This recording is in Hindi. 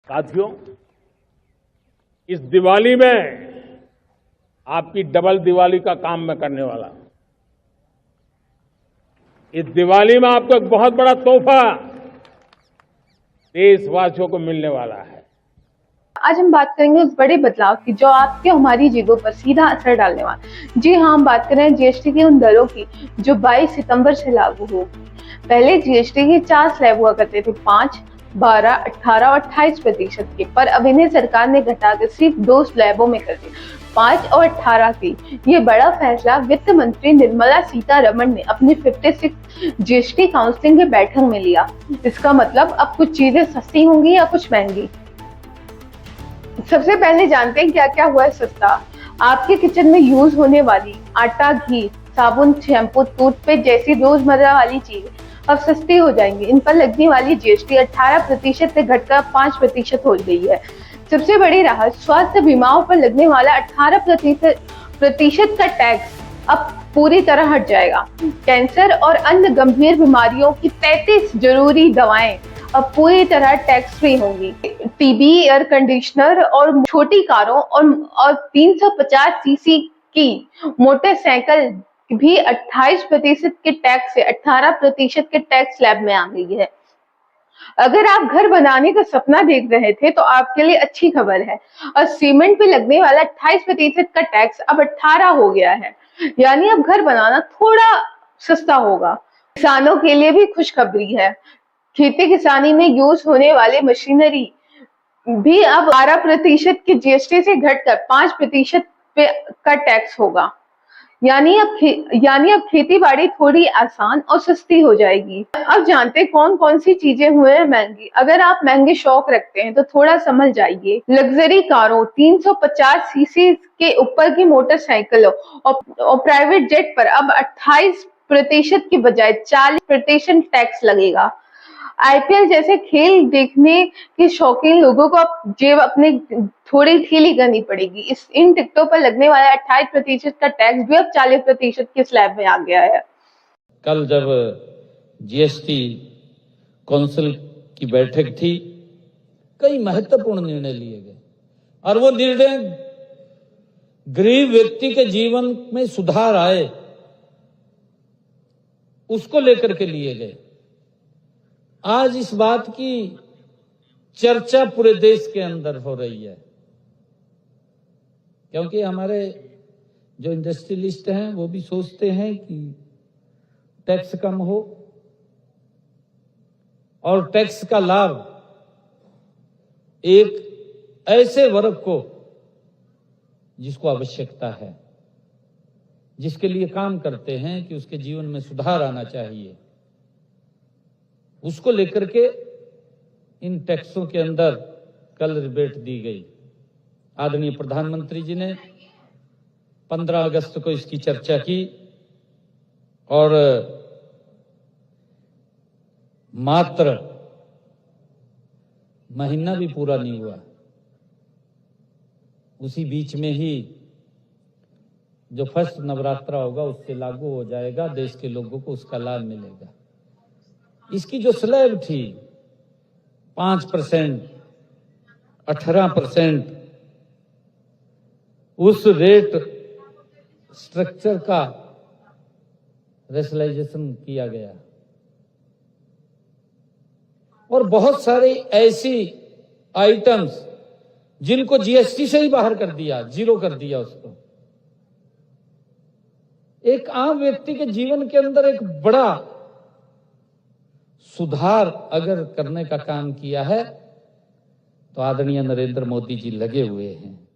साथियों, इस दिवाली में आपकी डबल दिवाली का काम मैं करने वाला हूं। इस दिवाली में आपको एक बहुत बड़ा तोहफा देशवासियों को मिलने वाला है। आज हम बात करेंगे उस बड़े बदलाव की जो आपके हमारी जेबों पर सीधा असर डालने वाला। जी हाँ, हम बात कर रहे हैं जीएसटी की उन दरों की जो 22 सितंबर से लागू होगी। पहले जीएसटी के 4 स्लैब हुआ करते थे, 5, 12, 18 और 28% के, पर अब इन्हें सरकार ने घटाकर सिर्फ 2 स्लैबों में कर दिया, 5 और 18 की। ये बड़ा फैसला वित्त मंत्री निर्मला सीतारमण ने अपनी 56 जीएसटी काउंसिलिंग की बैठक में लिया। इसका मतलब अब कुछ चीजें सस्ती होंगी या कुछ महंगी। सबसे पहले जानते हैं क्या क्या हुआ है सस्ता। आपके किचन में यूज होने वाली आटा, घी, साबुन, शैम्पू, टूथपेस्ट जैसी रोजमर्रा वाली चीजें अब सस्ती हो जाएंगी। इन पर लगने वाली जीएसटी 18% से घटकर 5% हो गई है। सबसे बड़ी राहत, स्वास्थ्य बीमाओं पर लगने वाला 18% का टैक्स अब पूरी तरह हट जाएगा। कैंसर और अन्य गंभीर बीमारियों की 33 जरूरी दवाएं अब पूरी तरह टैक्स फ्री होंगी। टीवी, एयर कंडीशनर और छोटी कारों और 350 सीसी की मोटरसाइकिल भी 28% के टैक्स से 18% के टैक्स स्लैब में आ गई है। अगर आप घर बनाने का सपना देख रहे थे तो आपके लिए अच्छी खबर है। और सीमेंट पे लगने वाला 28% का टैक्स अब 18 हो गया है, यानी अब घर बनाना थोड़ा सस्ता होगा। किसानों के लिए भी खुशखबरी है। खेती किसानी में यूज होने वाले मशीनरी भी अब 12% की जीएसटी से घटकर 5% का टैक्स होगा। यानी अब खेती बाड़ी थोड़ी आसान और सस्ती हो जाएगी। अब जानते कौन कौन सी चीजें हुए हैं महंगी। अगर आप महंगे शौक रखते हैं तो थोड़ा समझ जाइए। लग्जरी कारों, 350 सीसी के ऊपर की मोटरसाइकिलों और प्राइवेट जेट पर अब 28% की बजाय 40% टैक्स लगेगा। आईपीएल जैसे खेल देखने के शौकीन लोगों को अब जेब अपने थोड़ी ढीली करनी पड़ेगी। इन टिकटों पर लगने वाला 28% का टैक्स भी अब 40% के स्लैब में आ गया है। कल जब जीएसटी काउंसिल की बैठक थी, कई महत्वपूर्ण निर्णय लिए गए और वो निर्णय गरीब व्यक्ति के जीवन में सुधार आए उसको लेकर के लिए गए। आज इस बात की चर्चा पूरे देश के अंदर हो रही है, क्योंकि हमारे जो इंडस्ट्रियलिस्ट हैं वो भी सोचते हैं कि टैक्स कम हो और टैक्स का लाभ एक ऐसे वर्ग को जिसको आवश्यकता है, जिसके लिए काम करते हैं कि उसके जीवन में सुधार आना चाहिए, उसको लेकर के इन टैक्सों के अंदर कल रिबेट दी गई। आदरणीय प्रधानमंत्री जी ने 15 अगस्त को इसकी चर्चा की और मात्र महीना भी पूरा नहीं हुआ, उसी बीच में ही जो फर्स्ट नवरात्रा होगा उससे लागू हो जाएगा, देश के लोगों को उसका लाभ मिलेगा। इसकी जो स्लैब थी 5%, 18%, उस रेट स्ट्रक्चर का रेशनलाइजेशन किया गया और बहुत सारी ऐसी आइटम्स जिनको जीएसटी से ही बाहर कर दिया, जीरो कर दिया उसको। एक आम व्यक्ति के जीवन के अंदर एक बड़ा सुधार अगर करने का काम किया है तो आदरणीय नरेंद्र मोदी जी लगे हुए हैं।